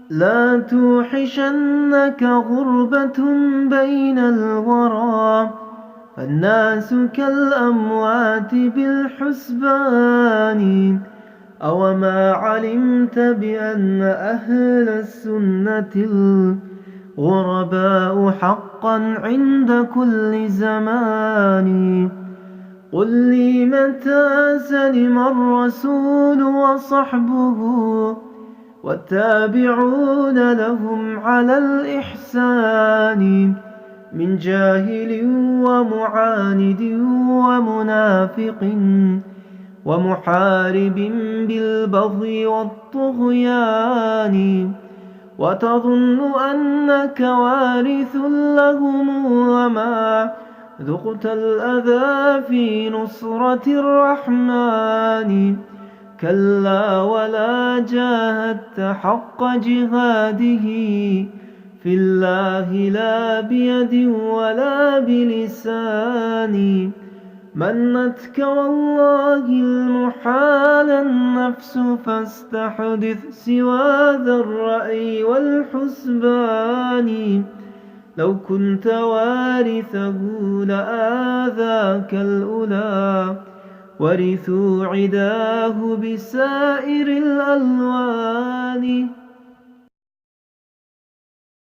لا توحشنك غربة بين الورى، فالناس كالأموات بالحسبان. أوما علمت بأن أهل السنة الغرباء حقا عند كل زمان؟ قل لي متى سلم الرسول وصحبه والتابعون لهم على الإحسان، من جاهل ومعاند ومنافق ومحارب بالبغي والطغيان، وتظن أنك وارث لهم وما ذقت الأذى في نصرة الرحمن. كلا ولا جاهدت حق جهاده في الله، لا بيد ولا بلسان. منتك والله المحال النفس، فاستحدث سوى ذا الرأي والحسبان. لو كنت وارثه لآذاك الأولى، ورثوا عداه بسائر الألوان.